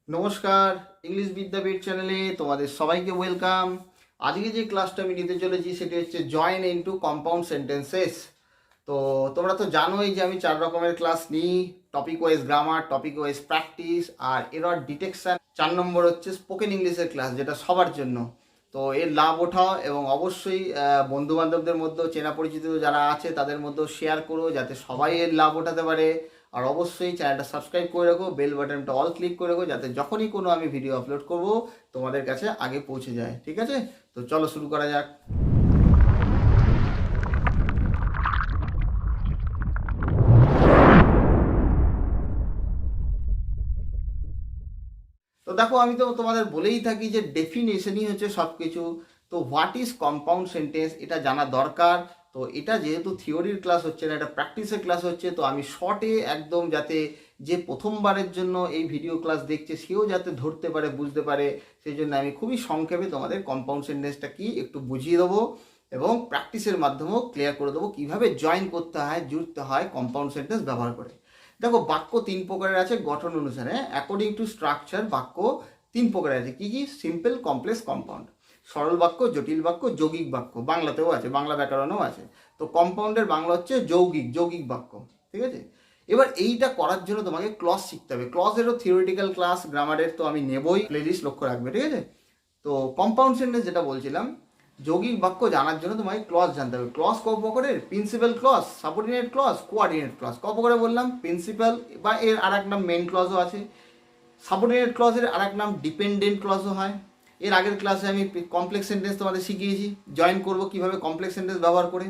নমস্কার, ইংলিশ বিদ্যাপীঠ চ্যানেলে তোমাদের সবাইকে ওয়েলকাম। আজকে যে ক্লাসটা আমি নিতে চলেছি সেটি হচ্ছে জয়েন ইনটু কম্পাউন্ড সেন্টেন্সেস। তো তোমরা তো জানোই যে আমি 4 রকমের ক্লাস নিই। Topic wise grammar, topic wise practice আর এরর ডিটেকশন। 4 নম্বর হচ্ছে স্পোকেন ইংলিশের ক্লাস, যেটা সবার জন্য। তো এর লাভ ওঠাও এবং অবশ্যই বন্ধু বান্ধবদের মধ্যেও, চেনা পরিচিত যারা আছে তাদের মধ্যেও শেয়ার করো, যাতে সবাই এর লাভ ওঠাতে পারে। আর অবশ্যই চ্যানেলটা সাবস্ক্রাইব করে রাখো, বেল বাটনটা অল ক্লিক করে রাখো, যাতে যখনই কোনো আমি ভিডিও আপলোড করব তোমাদের কাছে আগে পৌঁছে যায়। ঠিক আছে, তো চলো শুরু করা যাক। তো দেখো, আমি তো তোমাদের বলেই থাকি যে ডেফিনেশনই হচ্ছে সব কিছু। তো হোয়াট ইজ কম্পাউন্ড সেন্টেন্স এটা জানা দরকার। তো এটা যেহেতু থিওরির ক্লাস হচ্ছে না, এটা প্র্যাকটিসের ক্লাস হচ্ছে, তো আমি শর্টে একদম, যাতে যে প্রথমবারের জন্য এই ভিডিও ক্লাস দেখছে সেও যাতে ধরতে পারে, বুঝতে পারে, সেই জন্য আমি খুবই সংক্ষেপে তোমাদের কম্পাউন্ড সেন্টেন্সটা কি একটু বুঝিয়ে দেবো এবং প্র্যাকটিসের মাধ্যমেও ক্লিয়ার করে দেবো কীভাবে জয়েন করতে হয়, জুড়তে হয় কম্পাউন্ড সেন্টেন্স ব্যবহার করে। দেখো, বাক্য 3 প্রকারের আছে গঠন অনুসারে। অ্যাকর্ডিং টু স্ট্রাকচার বাক্য 3 প্রকারের আছে। কি কি? Simple, complex, compound. সরল বাক্য, জটিল বাক্য, যৌগিক বাক্য। বাংলাতেও আছে, বাংলা ব্যাকরণেও আছে। তো কম্পাউন্ডের বাংলা হচ্ছে যৌগিক, যৌগিক বাক্য। ঠিক আছে, এবার এইটা করার জন্য তোমাকে ক্লজ শিখতে হবে। ক্লজেরও থিওরিটিক্যাল ক্লাস, গ্রামারের তো আমি নেবই, প্লেলিস্ট লক্ষ্য রাখবে। ঠিক আছে, তো কম্পাউন্ড সেন্টেন্স যেটা বলছিলাম, যৌগিক বাক্য জানার জন্য তোমাকে ক্লজ জানতে হবে। ক্লজ ক প্রকারের? Principal clause, subordinate clause, coordinate clause. ক প্রকারে বললাম? প্রিন্সিপাল, বা এর আর এক নাম মেইন ক্লজও আছে। সাবঅর্ডিনেট ক্লজের আর এক নাম ডিপেন্ডেন্ট ক্লজও হয়। এর আগের ক্লাসে আমি কমপ্লেক্স সেন্টেন্স তোমাদের শিখিয়েছি, জয়েন করব কিভাবে কমপ্লেক্স সেন্টেন্স ব্যবহার করে,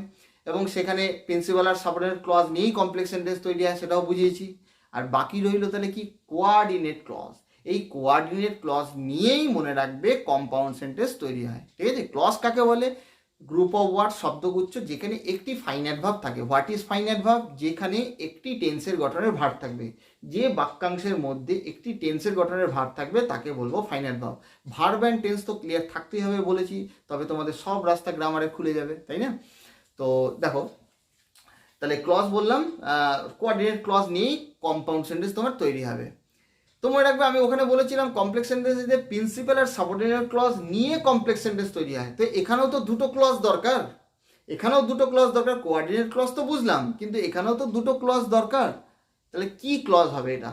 এবং সেখানে প্রিন্সিপাল আর সাবঅর্ডিনেট ক্লজ নিয়েই কমপ্লেক্স সেন্টেন্স তৈরি হয়, সেটাও বুঝিয়েছি। আর বাকি রইল তাহলে কি? Coordinate clause. এই কোঅর্ডিনেট ক্লজ নিয়েই মনে রাখবে কম্পাউন্ড সেন্টেন্স তৈরি হয়। ঠিক আছে, ক্লজ কাকে বলে? গ্রুপ অফ ওয়ার্ড, শব্দগুচ্ছ, যেখানে একটি ফাইনাইট ভার্ব থাকে। What is finite verb? যেখানে একটি টেন্সের গঠনের ভার্ব থাকবে। যে বাক্যাংশের মধ্যে একটি টেন্সের গঠনের ভার্ব থাকবে তাকে বলবো finite verb. Verb and tense তো ক্লিয়ার থাকতেই হবে বলেছি, তবে তোমাদের সব রাস্তা গ্রামারে খুলে যাবে, তাই না? তো দেখো, তাহলে ক্লজ বললাম, কোঅর্ডিনেট ক্লজ নিয়েই কম্পাউন্ড সেন্টেন্স তোমার তৈরি হবে। তোমরা রাখবে, আমি ওখানে বলেছিলাম কমপ্লেক্স সেন্টেন্সে প্রিন্সিপাল আর সাবঅর্ডিনেট ক্লজ নিয়ে কমপ্লেক্স সেন্টেন্স তৈরি হয়। তো এখানেও তো দুটো ক্লজ দরকার, এখানেও দুটো ক্লজ দরকার। কোঅর্ডিনেট ক্লজ তো বুঝলাম, কিন্তু এখানেও তো দুটো ক্লজ দরকার। তাহলে কি ক্লজ হবে এটা?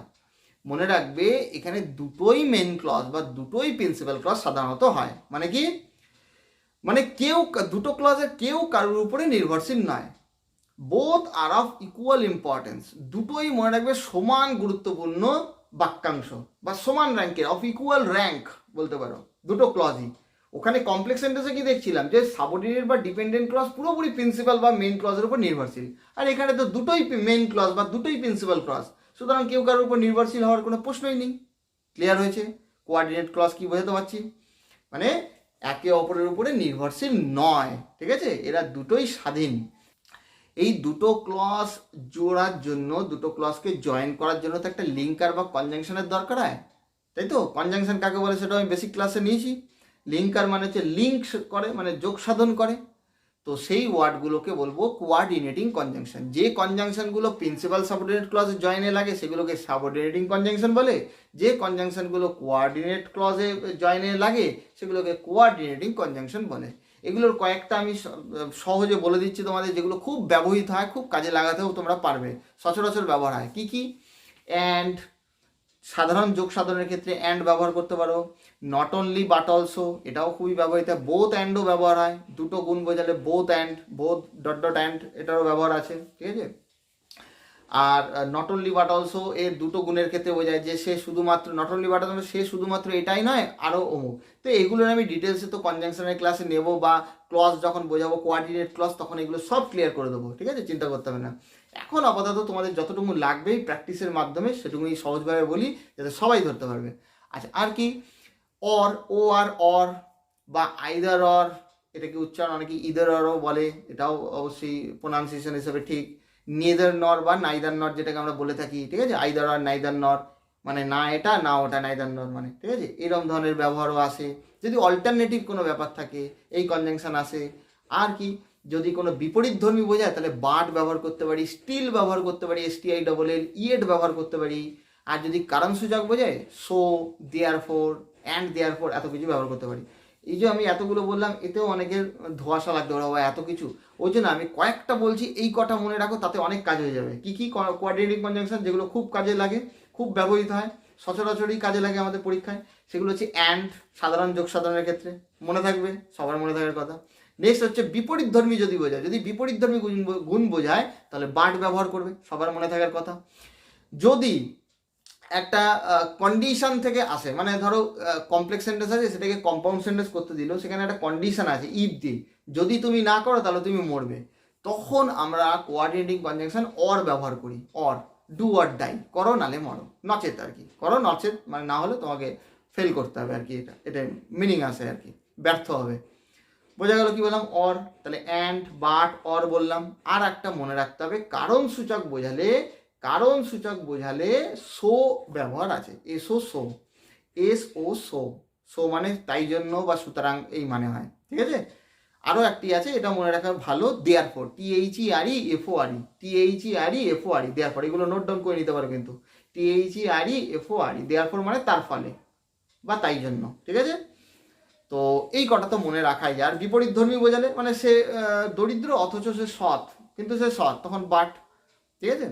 মনে রাখবে, এখানে দুটোই মেন ক্লজ বা দুটোই প্রিন্সিপাল ক্লজ সাধারণত হয়। মানে কি? মানে কেউ, দুটো ক্লজের কেউ কারোর উপরে নির্ভরশীল নয়। Both are of equal importance. দুটোই মনে রাখবে সমান গুরুত্বপূর্ণ বাক্যাংশ, বা সমান র্যাঙ্কের, অফ ইকুয়াল র্যাঙ্ক বলতে পারো দুটো ক্লজই। ওখানে কমপ্লেক্স সেন্টেন্সে কি দেখছিলাম, যে সাবঅর্ডিনেট বা ডিপেন্ডেন্ট ক্লজ পুরোপুরি প্রিন্সিপাল বা মেইন ক্লজের উপর নির্ভরশীল। আর এখানে তো দুটোই মেইন ক্লজ বা দুটোই প্রিন্সিপাল ক্লজ, সুতরাং কেউ কারোর উপর নির্ভরশীল হওয়ার কোনো প্রশ্নই নেই। ক্লিয়ার হয়েছে? কোঅর্ডিনেট ক্লজ কি বোঝাতে পারছি? মানে একে অপরের উপরে নির্ভরশীল নয়। ঠিক আছে, এরা দুটোই স্বাধীন। এই দুটো ক্লজ জোড়ার জন্য, দুটো ক্লজকে জয়েন করার জন্য তো একটা লিঙ্কার বা কনজাংশনের দরকার হয়, তাই তো? কনজাংশন কাকে বলে সেটা আমি বেসিক ক্লাসে নিয়েছি। লিঙ্কার মানে হচ্ছে লিঙ্ক করে, মানে যোগ সাধন করে। তো সেই ওয়ার্ডগুলোকে বলবো কোঅর্ডিনেটিং কনজাংশন। যে কনজাংশনগুলো প্রিন্সিপাল সাবঅর্ডিনেট ক্লজে জয়েনে লাগে সেগুলোকে সাবঅর্ডিনেটিং কনজাংশন বলে। যে কনজাংশনগুলো কোঅর্ডিনেট ক্লজে জয়েনে লাগে সেগুলোকে কোঅর্ডিনেটিং কনজাংশন বলে। এগুলোর কয়েকটা আমি সহজে বলে দিচ্ছি তোমাদের, যেগুলো খুব ব্যবহৃত হয়, খুব কাজে লাগাতেও তোমরা পারবে, সচরাচর ব্যবহার হয়। কি কি? অ্যান্ড, সাধারণ যোগ সাধনের ক্ষেত্রে অ্যান্ড ব্যবহার করতে পারো। নট অনলি বাট অলসো, এটাও খুবই ব্যবহৃত হয়। বোথ অ্যান্ডও ব্যবহার হয়, দুটো গুণ বোঝালে both and, both dot dot and, এটারও ব্যবহার আছে। ঠিক আছে, are not only but also এর দুটো গুণের ক্ষেত্রে বোঝায় যে সে শুধুমাত্র, নট অনলি বাট অলসো সে শুধুমাত্র এটাই নয়, আরও অমুক। তো এগুলোর আমি ডিটেলসে তো কনজাংশনের ক্লাসে নেব, বা ক্লজ যখন বোঝাবো কোঅর্ডিনেট ক্লজ, তখন এগুলো সব ক্লিয়ার করে দেবো। ঠিক আছে, চিন্তা করতে হবে না। এখন আপাতত তোমাদের যতটুকু লাগবেই প্র্যাকটিসের মাধ্যমে সেটুকুই সহজভাবে বলি, যাতে সবাই ধরতে পারবে। আচ্ছা, আর কি? অর, ও আর অর, বা আইদার অর, এটাকে উচ্চারণ অনেকে ইদার অরও বলে, এটাও অবশ্যই প্রোনাউন্সিয়েশন হিসেবে ঠিক। নেদার নর বা নাইদার নর, যেটাকে আমরা বলে থাকি। ঠিক আছে, আইদার অর নাইদার নর, মানে না এটা না ওটা, নাইদার নর মানে। ঠিক আছে, এরকম ধরনের ব্যবহারও আসে। যদি অল্টারনেটিভ কোনো ব্যাপার থাকে এই কনজাংশন আসে। আর কি? যদি কোনো বিপরীত ধর্মী বোঝায় তাহলে বাট ব্যবহার করতে পারি, স্টিল ব্যবহার করতে পারি, STILL, ইয়েট ব্যবহার করতে পারি। আর যদি কারণ সূচক বোঝায় সো, দেয়ারফর, অ্যান্ড দেয়ারফর এত কিছু ব্যবহার করতে পারি। এই যে আমি এতগুলো বললাম, এতেও অনেকের ধোঁয়াশা লাগতে পারে, বাবা এত কিছু। ওই জন্য আমি কয়েকটা বলছি, এই কটা মনে রাখো, তাতে অনেক কাজ হয়ে যাবে। কি কি কোয়াড্রেটিক কনজাংশন যেগুলো খুব কাজে লাগে, খুব ব্যবহৃত হয়, সচরাচরই কাজে লাগে আমাদের পরীক্ষায়, সেগুলো হচ্ছে অ্যান্ড, সাধারণ যোগ সাধারণের ক্ষেত্রে মনে থাকবে, সবার মনে থাকার কথা। নেক্সট হচ্ছে বিপরীতধর্মী যদি বোঝায়, যদি বিপরীতধর্মী গুণ বোঝায় তাহলে বাট ব্যবহার করবে, সবার মনে থাকার কথা। যদি একটা কন্ডিশন থেকে আসে, মানে ধরো কমপ্লেক্স সেন্টেন্স আছে, সেটাকে কম্পাউন্ড সেন্টেন্স করতে দিল, সেখানে একটা কন্ডিশন আছে ইফ দিয়ে, যদি তুমি না করো তাহলে তুমি মরবে, তখন আমরা কোঅর্ডিনেটিং কনজাংশন অর ব্যবহার করি। অর, ডু অর ডাই, করো নালে মরো, নচেত আর কি, করো নচেত মানে না হলে তোমাকে ফেল করতে হবে আর কি, এটা মিনিং আসে আর কি, ব্যর্থ হবে। বোঝা গেল কি বললাম? অর, তাহলে অ্যান্ড, বাট, অর বললাম। আর একটা মনে রাখতে হবে, কারণ সূচক বোঝালে সো ব্যবহার আছে, S O so, S O so, so মানে তাই জন্য বা সুতরাং এই মানে হয়, ঠিক আছে। আরও একটি আছে, এটা মনে রাখা ভালো, দেয়ারফর, THEREFORE, THEREFORE, দেয়ারফর, এগুলো নোট ডাউন করে নিতে পারো কিন্তু, THEREFORE, দেয়ারফর মানে তার ফলে বা তাই জন্য, ঠিক আছে। তো এই কটা তো মনে রাখাই যায়। আর বিপরীতধর্মী বোঝালে মানে সে দরিদ্র অথচ সে সৎ, কিন্তু সে সৎ, তখন বাট, ঠিক আছে।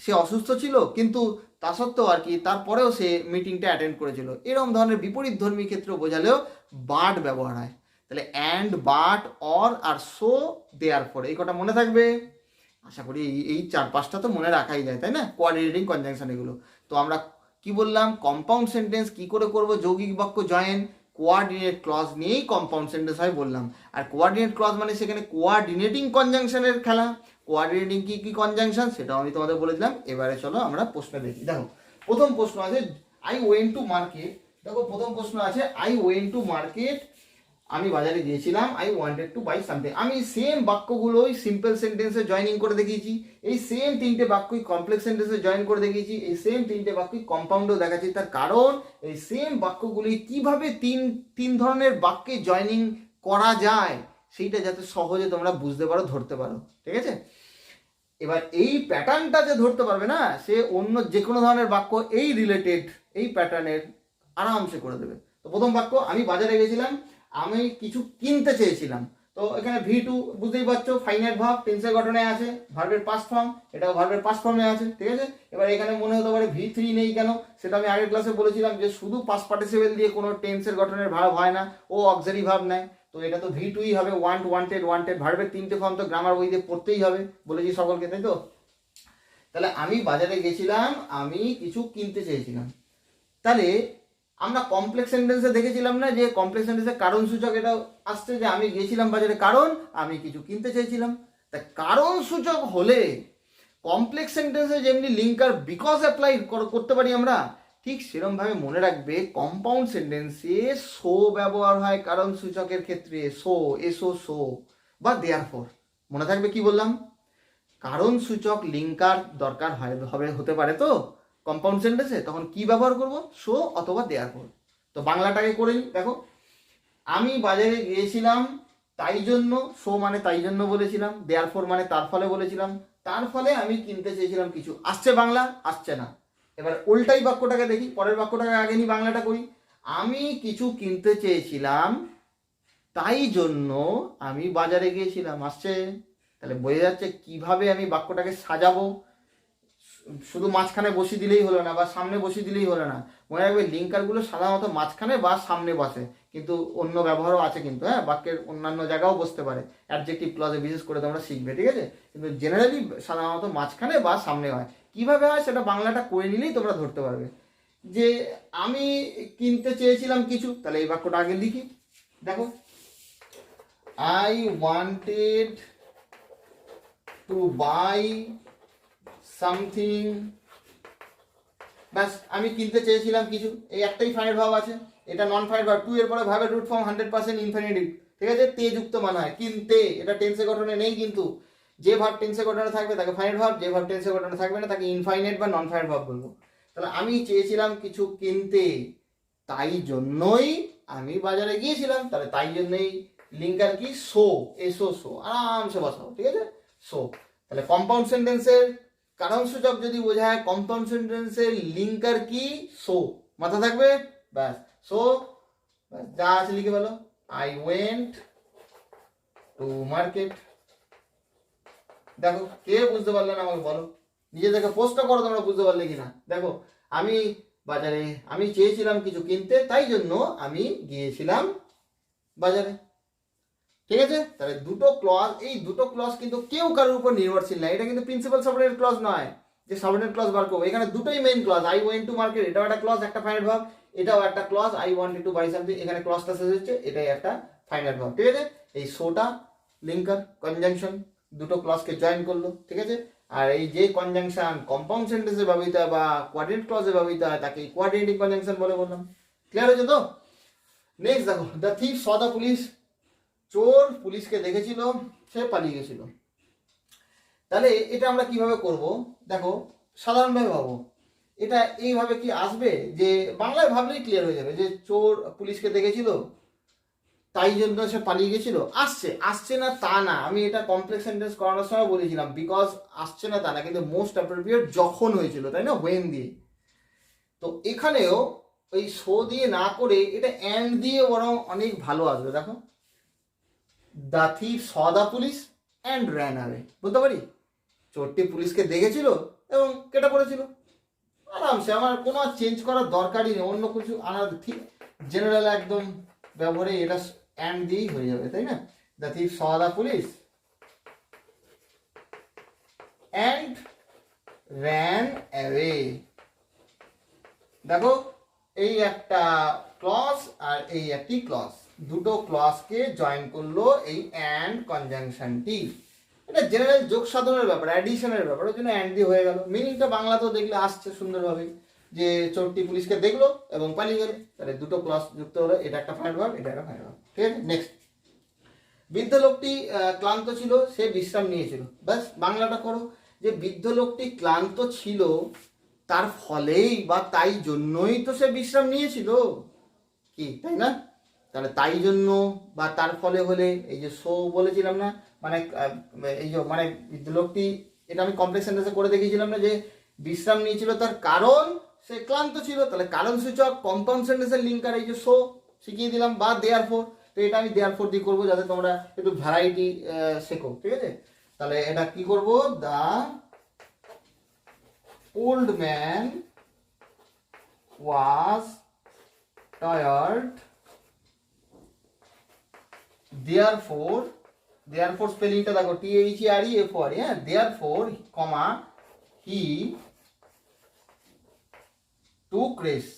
সে অসুস্থ ছিল কিন্তু তা সত্ত্বেও আর কি, তারপরেও সে মিটিংটা অ্যাটেন্ড করেছিল, এরকম ধরনের বিপরীতধর্মী ক্ষেত্র বোঝালেও বাট ব্যবহার হয়। তাহলে অ্যান্ড, বাট, অর আর সো, দেয়ারফর, এই কটা মনে থাকবে। আশা করি এই 4-5টা তো মনে রাখাই যায়, তাই না, কোঅর্ডিনেটিং কনজাংশন এগুলো। তো আমরা কি বললাম, কম্পাউন্ড সেন্টেন্স কি করে করব, যৌগিক বাক্য জয়েন, কোঅর্ডিনেট ক্লজ নিয়েই কম্পাউন্ড সেন্টেন্স হয় বললাম। আর কোঅর্ডিনেট ক্লজ মানে সেখানে কোঅর্ডিনেটিং কনজাংশনের খেলা। কোঅর্ডিনেটিং কি কি কনজাংশন সেটাও আমি তোমাদের বলে দিলাম। এবারে চলো আমরা প্রশ্ন দেখি। দেখো প্রথম প্রশ্ন আছে, আই ওয়েন্ট টু মার্কেট। দেখো প্রথম প্রশ্ন আছে, আই ওয়েন্ট টু মার্কেট, আমি বাজারে গিয়েছিলাম, I wanted to buy something. আমি সেম বাক্যগুলোই সিম্পল সেন্টেন্সে জয়েনিং করে দেখিয়েছি, এই সেম 3টে বাক্যই কমপ্লেক্স সেন্টেন্সে জয়েন করে দেখিয়েছি, এই সেম 3টে বাক্যই কম্পাউন্ডও দেখাচ্ছি। তার কারণ এই সেম বাক্যগুলি কিভাবে তিন ধরনের বাক্যে জয়েনিং করা যায় সেইটা যাতে সহজে তোমরা বুঝতে পারো, ধরতে পারো, ঠিক আছে। এবার এই প্যাটার্নটা যে ধরতে পারবে না, সে অন্য যে কোনো ধরনের বাক্য এই রিলেটেড এই প্যাটার্নের আরামসে করে দেবে। তো প্রথম বাক্য, আমি বাজারে গেছিলাম, আমি কিছু কিনতে চেয়েছিলাম। তো এখানে V2 বুঝতেই পারছো, ফাইনাইট ভার্ব, টেন্সের গঠনে আছে, ভার্বের পাস্ট ফর্ম, এটাও ভার্বের পাস্ট ফর্মে আছে, ঠিক আছে। এবার এখানে মনে হতে পারে V3 নেই কেন, সেটা আমি আগের ক্লাসে বলেছিলাম যে শুধু পাস্ট পার্টিসিপেল দিয়ে কোনো টেন্সের গঠনের ভার্ব হয় না, ও অক্সিলারি ভার্ব নেয়। তো এটা তো V2ই হবে, ওয়ান্ট, ওয়ান্টেড, ভার্বের 3টে ফর্ম তো গ্রামার বই দিয়ে পড়তেই হবে, বলেছি সকলকে, তাই তো। তাহলে আমি বাজারে গেছিলাম, আমি কিছু কিনতে চেয়েছিলাম। তাহলে আমরা কমপ্লেক্স সেন্টেন্সে দেখেছিলাম না যে কমপ্লেক্স সেন্টেন্সে কারণ সূচক এটা আসছে, যে আমি গেছিলাম বাজারে কারণ আমি কিছু কিনতে চেয়েছিলাম। তা কারণ সূচক হলে কমপ্লেক্স সেন্টেন্সে যেমনি লিঙ্কার বিকজ অ্যাপ্লাই করতে পারি আমরা, ঠিক সেরকমভাবে মনে রাখবে কম্পাউন্ড সেন্টেন্সে সো ব্যবহার হয় কারণ সূচকের ক্ষেত্রে, সো, এসো সো বা দেয়ারফর। মনে থাকবে কি বললাম, কারণ সূচক লিঙ্কার দরকার হবে হতে পারে তো কম্পাউন্ড সেন্টেন্সে, তখন কি ব্যবহার করব, সো অথবা দেয়ারফর। তো বাংলাটাকে করে নিই। দেখো আমি বাজারে গিয়েছিলাম তাই জন্য, সো মানে তাই জন্য বলেছিলাম, দেয়ারফর মানে তার ফলে বলেছিলাম, তার ফলে আমি কিনতে চেয়েছিলাম কিছু। আসছে বাংলা? আসছে না। এবার উল্টাই বাক্যটাকে দেখি, পরের বাক্যটাকে আগে নিই, বাংলাটা করি। আমি কিছু কিনতে চেয়েছিলাম তাই জন্য আমি বাজারে গিয়েছিলাম। আসছে? তাহলে বোঝা যাচ্ছে কিভাবে আমি বাক্যটাকে সাজাবো। শুধু মাঝখানে বসিয়ে দিলেই হলো না, বা সামনে বসিয়ে দিলেই হলো না। মনে রাখবে লিঙ্কারগুলো সাধারণত মাঝখানে বা সামনে বসে, কিন্তু অন্য ব্যবহারও আছে কিন্তু, হ্যাঁ, বাক্যের অন্যান্য জায়গাও বসতে পারে, অ্যাডজেক্টিভ ক্লজে বিশেষ করে তোমরা শিখবে, ঠিক আছে। কিন্তু জেনারেলি সাধারণত মাঝখানে বা সামনে হয়। কিভাবে হয় সেটা বাংলাটা করে নিলেই তোমরা ধরতে পারবে। যে আমি কিনতে চেয়েছিলাম কিছু, তাহলে এই বাক্যটা আগে লিখি। দেখো, I wanted to buy something, ব্যাস, আমি কিনতে চেয়েছিলাম কিছু, এই একটাই ফাইনাইট ভার্ব আছে, এটা নন ফাইনাইট ভার্ব, টু এর পরে ভার্বের রুট ফর্ম 100% ইনফিনিটিভ, ঠিক আছে, তে যুক্ত মান হয়, কিনতে, এটা টেন্সের গঠনে নেই, কিন্তু যে ভার্ব টেন্সের গঠনে থাকবে তাকে ফাইনাইট ভার্ব, যে ভার্ব টেন্সের গঠনে থাকবে না তাকে ইনফাইনাইট বা নন ফাইনাইট ভার্ব বলবো। তাহলে আমি চেয়েছিলাম কিছু কিনতে, তাই জন্যই আমি বাজারে গিয়েছিলাম, তাহলে তাই জন্যই লিঙ্কার কি, সো, এসো সো, আরামসে বসাও, ঠিক আছে, সো। তাহলে কম্পাউন্ড সেন্টেন্সের কারণসূচক যদি বোঝায় কম্পাউন্ড সেন্টেন্সের লিঙ্কার কি? সো। মাথা থাকবে? ব্যাস। সো যা আছে লিখে বলো, আই ওয়েন্ট টু মার্কেট। দেখো কে বুঝতে পারলে না আমাকে বলো, নিজে থেকে পোস্টটা করো তোমরা বুঝতে পারলে কিনা। দেখো আমি বাজারে, আমি চেয়েছিলাম কিছু কিনতে, তাই জন্য আমি গিয়েছিলাম বাজারে। ঠিক আছে, তাহলে দুটো ক্লজ, এই দুটো ক্লজ কিন্তু কেউ কারোর উপর নির্ভরশীল না। এটা কিন্তু প্রিন্সিপাল সাবঅর্ডিনেট ক্লজ নয় যে সাবঅর্ডিনেট ক্লজ বার করবো। এখানে দুটোই main clause. I went to market এটাও একটা ক্লজ, একটা ফাইনাইট ভার্ব। এটাও একটা clause, I wanted to buy something, এখানে ক্লজটা শেষ হচ্ছে, এটাই একটা ফাইনাইট ভার্ব। ঠিক আছে, এই সোটা লিঙ্কার কনজাংশন, দুটো ক্লজকে জয়েন করলো। ঠিক আছে, আর এই যে কনজাংশন কম্পাউন্ড সেন্টেন্সে ব্যবহৃত হয় বা কোয়াড্রেন্ট ক্লজে ব্যবহৃত হয় তাকে কোয়াড্রেন্টিক কনজাংশন বলে বললাম। ক্লিয়ার হয়েছে তো? নেক্সট দেখো, the thief saw the police. চোর পুলিশকে দেখেছিল, সে পালিয়ে গেছিল। তাহলে এটা আমরা কিভাবে করব? দেখো সাধারণভাবে ভাবো, এটা এইভাবে কি আসবে যে বাংলায় ভাবলেই ক্লিয়ার হয়ে যাবে যে চোর পুলিশকে দেখেছিল তাই জন্য সে পালিয়ে গেছিল। আসছে, আসছে না তা না, আমি এটা কমপ্লেক্স সেন্টেন্স করানোর সময় বলেছিলাম বিকজ আসছে না তা না, কিন্তু মোস্ট অ্যাপ্রোপ্রিয়েট যখন হয়েছিল, তাই না, ওয়েন দিয়ে। তো এখানেও ওই সো দিয়ে না করে এটা অ্যান্ড দিয়ে বরং অনেক ভালো আসবে। দেখো, the thief saw the police and ran away. বলতে পারি চোরটি পুলিশকে দেখেছিল এবং কেটে পড়েছিল। আরামসে, আমার কোনো চেঞ্জ করার দরকারই নেই, অন্য কিছু আনার, ঠিক জেনারেল একদম ব্যবহারে এটা অ্যান্ড দিয়েই হয়ে যাবে, তাই না? The thief saw the police and ran away. দেখো এই একটা ক্লজ আর এই একটি ক্লজ, দুটো ক্লজকে জয়েন করলো এই অ্যান্ড কনজাংশনটি। এটা জেনারেল যোগ সাধনের ব্যাপার, অ্যাডিশনের ব্যাপার, ওই জন্য অ্যান্ড দিয়ে হয়ে গেল। মিনিংটা বাংলাতেও দেখলে আসছে সুন্দরভাবে যে চোরটি পুলিশকে দেখলো এবং পালিয়ে গেল, তাহলে দুটো ক্লজ যুক্ত হলো, এটা একটা ফাইনাল ভার্ব, এটা একটা ফাইনাল ভার্ব। ঠিক আছে, নেক্সট, বৃদ্ধ লোকটি ক্লান্ত ছিল, সে বিশ্রাম নিয়েছিল। ব্যাস, বাংলাটা করো যে বৃদ্ধ লোকটি ক্লান্ত ছিল, তার ফলেই বা তাই জন্যই তো সে বিশ্রাম নিয়েছিল, কি তাই না? তাহলে তাই জন্য বা তার ফলে হলে এই যে সো বলেছিলাম না, মানে এই যে মানে লোকটি, এটা আমি কমপ্লেক্স সেন্টেন্সে করে দেখিয়েছিলাম না যে বিশ্রাম নিয়েছিল তার কারণ সে ক্লান্ত ছিল। তাহলে কারণ সূচক কম্পাউন্ড সেন্টেন্সের লিঙ্কার এই যে সো শিখিয়ে দিলাম, বা দেয়ার ফোর। তো এটা আমি দেয়ার ফোর দিয়ে করবো যাতে তোমরা একটু ভ্যারাইটি শেখো। ঠিক আছে, তাহলে এটা কি করব, the old man was tired, therefore, therefore স্পেলিংটা দেখো THEREFOR, হ্যাঁ, therefore, comma he took rest।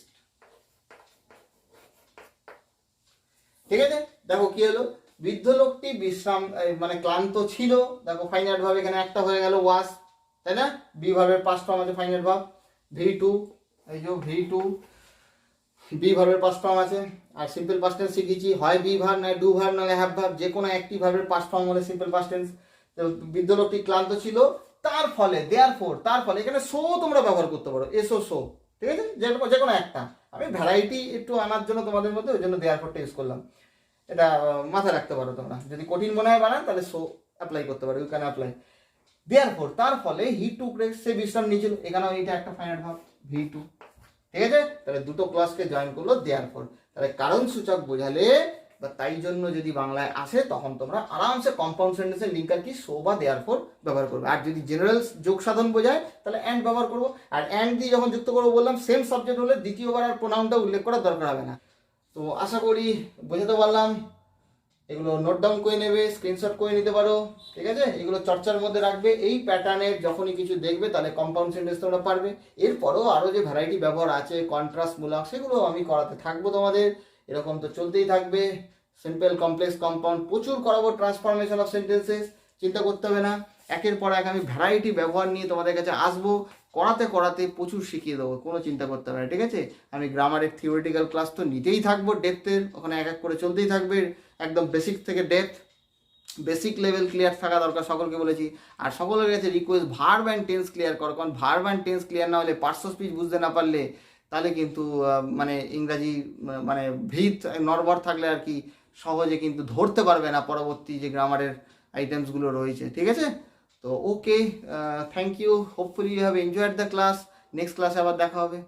ঠিক আছে, দেখো কি হলো, বৃদ্ধ লোকটি বিশ্রাম মানে ক্লান্ত ছিল। দেখো ফাইনাইট ভার্ব এখানে একটা হয়ে গেল ওয়াজ, তাই না? বি ভার্বের পাস্ট ফর্ম আছে ফাইনাইট ভার্ব, V2, এই যে V2 বি ভার্বের পাস্ট ফর্ম আছে। আর সিম্পল পাস্ট টেন্স শিখেছি, হয় বি ভার্ব নয় ডু ভার্ব নয় হ্যাভ ভার্ব, যে কোনো একটি ভার্বের পাস্ট ফর্ম হলে সিম্পল পাস্ট টেন্স। বৃদ্ধ লোকটি ক্লান্ত ছিল তার ফলে, দেয়ারফোর, তার ফলে, এখানে সো তোমরা ব্যবহার করতে পারো, এসো সো। ঠিক আছে, যে কোনো একটা, আমি ভ্যারাইটি একটু আনার জন্য তোমাদের মধ্যে ওই জন্য দেয়ারফোরটা ইউজ করলাম। এটা মাথায় রাখতে পারো তোমরা, যদি কঠিন মনে হয় বানান তাহলে সো অ্যাপ্লাই করতে পারো, ইউ ক্যান অ্যাপ্লাই। দেয়ারফোর, তার ফলে হি টুক রেস্ট, সে বিশ্রাম নিয়েছিল, এখানেও এটা একটা ফাইনাইট ভার্ব V2। ঠিক আছে, তাহলে দুটো ক্লজকে জয়েন করলো দেয়ারফোর। তাহলে কারণ সূচক বোঝালে বা তাই জন্য যদি বাংলায় আসে তখন তোমরা আরামসে কম্পাউন্ড সেন্টেন্সের লিঙ্কার কি সো বা দেয়ারফোর ব্যবহার করবে। আর যদি জেনারেল যোগ সাধন বোঝায় তাহলে অ্যান্ড ব্যবহার করবো। আর অ্যান্ড দিয়ে যখন যুক্ত করবো বললাম সেম সাবজেক্ট হলে দ্বিতীয়বার আর প্রোনাউনটা উল্লেখ করার দরকার হবে না। তো আশা করি বোঝাতে পারলাম। এগুলো নোট ডাউন করে নেবে, স্ক্রিনশট করে নিতে পারো। ঠিক আছে, এগুলো চর্চার মধ্যে রাখবে। এই প্যাটার্নের যখনই কিছু দেখবে তাহলে কম্পাউন্ড সেন্টেন্স তোমরা পারবে। এরপরেও আরও যে ভ্যারাইটি ব্যবহার আছে কন্ট্রাস্টমূলক, সেগুলো আমি করাতে থাকবো তোমাদের, এরকম তো চলতেই থাকবে। সিম্পল, কমপ্লেক্স, কম্পাউন্ড প্রচুর করাবো, ট্রান্সফরমেশন অফ সেন্টেন্সেস, চিন্তা করতে হবে না। একের পর এক আমি ভ্যারাইটি ব্যবহার নিয়ে তোমাদের কাছে আসবো, করাতে করাতে প্রচুর শিখিয়ে দেবো, কোনো চিন্তা করতে হবে না। ঠিক আছে, আমি গ্রামারের থিওরিটিক্যাল ক্লাস তো নিতেই থাকবো, ডেপথের, ওখানে এক এক করে চলতেই থাকবে, একদম বেসিক থেকে ডেপথ, বেসিক লেভেল ক্লিয়ার থাকা দরকার, সকলকে বলেছি। আর সকলের কাছে request verb and tense clear করো, কারণ ভার্ব অ্যান্ড টেন্স ক্লিয়ার না হলে, পার্শ্ব স্পিচ বুঝতে না পারলে, তাহলে কিন্তু মানে ইংরাজি মানে ভিত নড়বড় থাকলে আর কি সহজে কিন্তু ধরতে পারবে না পরবর্তী যে গ্রামারের আইটেমসগুলো রয়েছে। ঠিক আছে, তো তো okay, thank you, hopefully you have enjoyed the class. Next ক্লাসে আবার দেখা হবে।